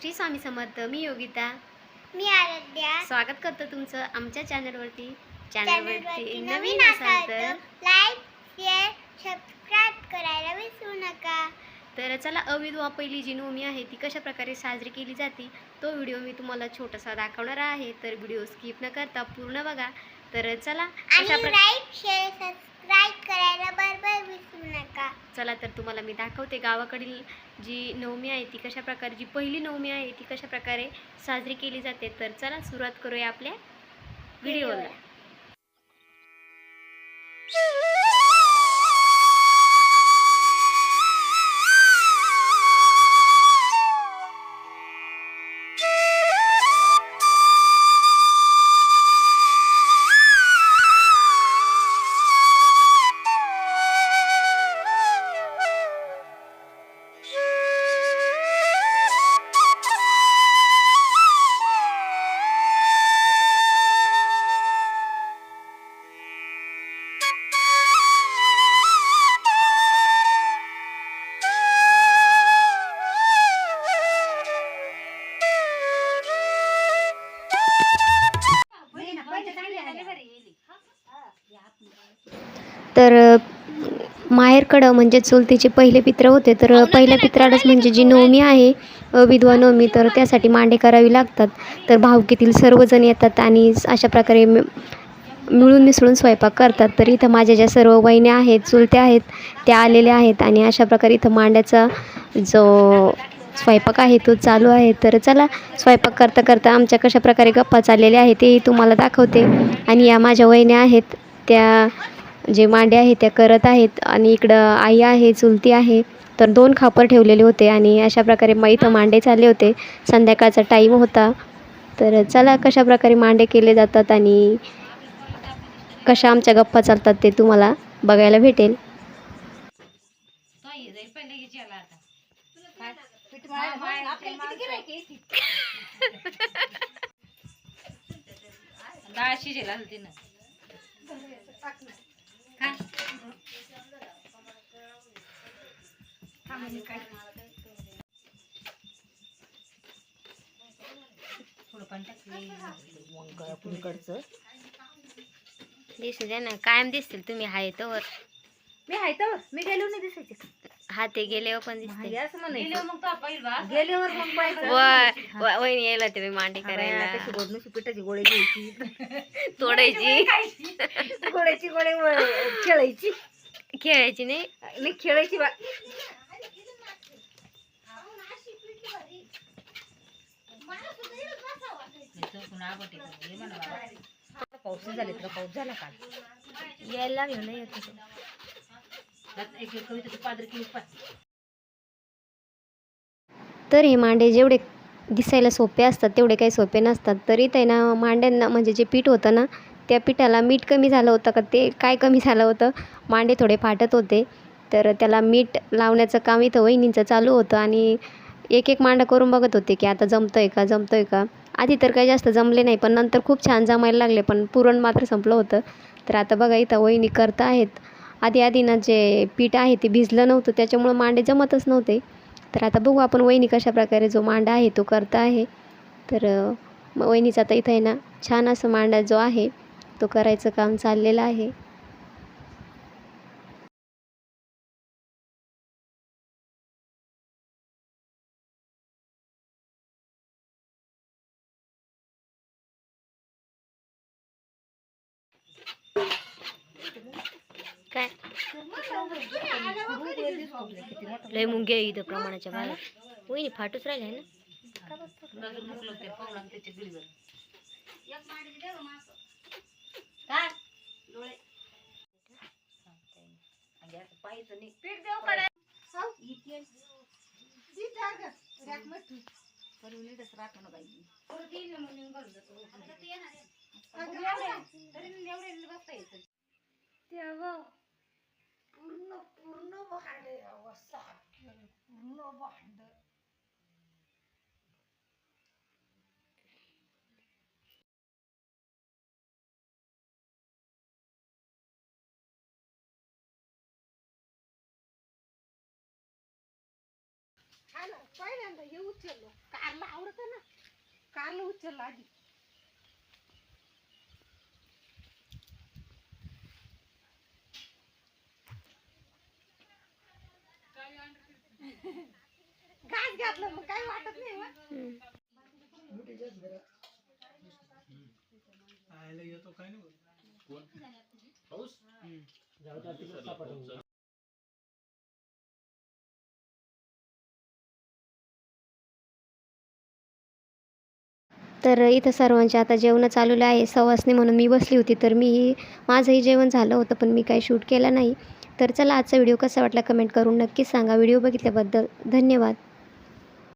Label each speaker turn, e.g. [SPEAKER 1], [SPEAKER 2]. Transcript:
[SPEAKER 1] श्री स्वामी समर्थ. मी योगिता.
[SPEAKER 2] मी आराध्या.
[SPEAKER 1] स्वागत करतो तुमचं आमच्या चॅनलवरती. नवीन
[SPEAKER 2] असाल
[SPEAKER 1] असाल तर
[SPEAKER 2] लाईक, शेअर, सबस्क्राईब करायला विसरू नका.
[SPEAKER 1] तर चला, अविधवा पहिली जी नवमी आहे ती कशा प्रकारे साजरी केली जाते तो व्हिडिओ मी तुम्हाला छोटासा दाखवणार आहे. तर व्हिडिओ स्किप न करता पूर्ण बघा. तर चला,
[SPEAKER 2] आणि लाईक, शेअर, सबस्क्राईब करायला बरोबर विसरू नका.
[SPEAKER 1] चला तर तुम्हाला मी दाखवते गावाकडील जी नवमी आहे ती कशा प्रकारे, जी पहिली नवमी आहे ती कशा प्रकारे साजरी केली जाते. तर चला सुरुवात करूया आपल्या व्हिडिओला. तर माहेरकडं म्हणजे चुलतीचे पहिले पित्र होते. तर पहिल्या पित्राडच म्हणजे जी नवमी आहे विधवा नवमी, तर त्यासाठी मांडे करावी लागतात. तर भावकीतील सर्वजण येतात आणि अशा प्रकारे मिळून मिसळून स्वयंपाक करतात. तर इथं माझ्या ज्या सर्व वहिन्या आहेत, चुलत्या आहेत, त्या आलेल्या आहेत आणि अशा प्रकारे इथं मांड्याचा जो स्वयंपाक आहे तो चालू आहे. तर चला, स्वयंपाक करता करता आमच्या कशा प्रकारे गप्पा चाललेल्या आहेत तेही तुम्हाला दाखवते. आणि या माझ्या वहिन्या आहेत, त्या जे मांडे आहेत त्या करत आहेत आणि इकडं आई आहे, चुलती आहे. तर 2 खापर ठेवलेले होते आणि अशा प्रकारे इथं मांडे चालले होते. संध्याकाळचा टाईम होता. तर चला, कशा प्रकारे मांडे केले जातात आणि कशा आमच्या गप्पा चालतात ते तुम्हाला बघायला भेटेल. दिसू द्या ना, कायम दिसतील तुम्ही आहे तर.
[SPEAKER 3] मी आहे तर मी गेलो नाही दिसायचे.
[SPEAKER 1] हा, ते गेल्यावर पण दिसते.
[SPEAKER 3] गेल्यावर मग पाहायचं.
[SPEAKER 1] वहिनी यायला ते मांडे करायला,
[SPEAKER 3] कशी गोडणीची पिठाची गोळी घ्यायची,
[SPEAKER 1] तोडायची,
[SPEAKER 3] गोळ्याची गोळे खेळायची.
[SPEAKER 1] खेळायची नाही,
[SPEAKER 3] खेळायची बा. पाऊस झाले तर पाऊस झाला काल
[SPEAKER 1] यायला लागलं नाही येत. तर हे मांडे जेवढे दिसायला सोपे असतात तेवढे काही सोपे नसतात. तरी ते ना, मांड्यांना म्हणजे जे पीठ होतं ना, त्या पिठाला मीठ कमी झालं होतं का ते काय कमी झालं होतं, मांडे थोडे फाटत होते. तर त्याला मीठ लावण्याचं काम इथं वहिनींचं चालू होतं आणि एक एक मांडा करून बघत होते की आता जमतंय का. आधी तर काही जास्त जमले नाही, पण नंतर खूप छान जमायला लागले, पण पुरण मात्र संपलं होतं. तर आता बघा इथं वहिनी करता आहेत. आधी ना जे पीठ आहे ते भिजलं नव्हतं, त्याच्यामुळं मांडे जमतच नव्हते. तर आता बघू आपण वहिनी कशा प्रकारे जो मांडा आहे तो करता आहे. तर वहिनीचा आता इथं आहे ना, छान असं मांडा जो आहे तो करायचं काम चाललेलं आहे. काय लय मुंग्या इथं प्रमाणाच्या बाहेर. वहिनी फाटूच राहिले आहे ना.
[SPEAKER 3] पूर्ण भांडे पूर्ण भांड. पहिल्यांदा हे उचललो कारला कारलं उचललं आधी. घास घातलं मग काही वाटत नाही मग.
[SPEAKER 1] तर इथं सर्वांचे आता जेवणं चालू आहे. सवासणी म्हणून मी बसली होती, तर माझंही जेवण झालं होतं, पण मी काही शूट केलं नाही. तर चला, आजचा व्हिडिओ कसा वाटला कमेंट करून नक्कीच सांगा. व्हिडिओ बघितल्याबद्दल धन्यवाद.